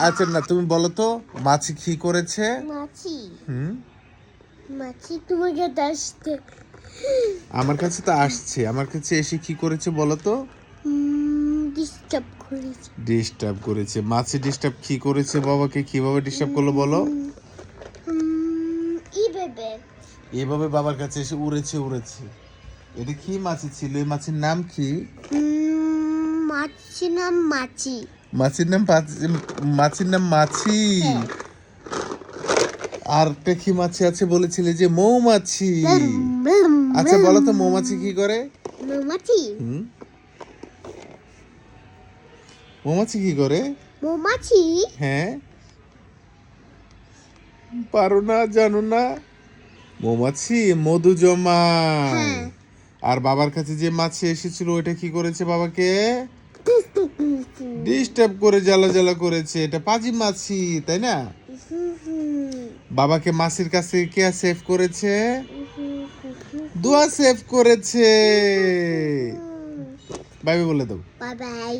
আচ্ছা না, তুমি বলো তো মাছি কি করেছে? মাছি হুম, মাছি তোমার কাছে আসতে আমার কাছে তো আসছে, আমার কাছে এসে কি করেছে বলো তো? ডিস্টার্ব করেছে। ডিস্টার্ব করেছে। মাছি ডিস্টার্ব কি করেছে বাবাকে, কিভাবে ডিস্টার্ব করলো বলো? এইভাবে এভাবে বাবার কাছে এসে উড়েছে উড়েছে। এটা কি মাছি ছিল? এই মাছির নাম কি? মাছি নাম মাছি। মাছির নাম মাছির নাম মাছি। হ্যাঁ। আর একটা কি মাছি আছে বলেছিলে যে? মৌমাছি। আচ্ছা বলো তো মৌমাছি কি করে? মৌমাছি হুম, মৌমাছি কি করে? মৌমাছি হ্যাঁ, পারো না, জানো না? মৌমাছি মধু জমায়। হ্যাঁ। আর বাবার কাছে যে মাছি এসেছিল ওইটা কি করেছে বাবাকে? ডিস্টার্ব করে জ্বালা জ্বালা করেছে। এটা পাজি মাছি, তাই না? বাবাকে মাছির কাছে কে সেভ করেছে? দোয়া সেভ করেছে। বাই বাই বলে দাও। Bye bye.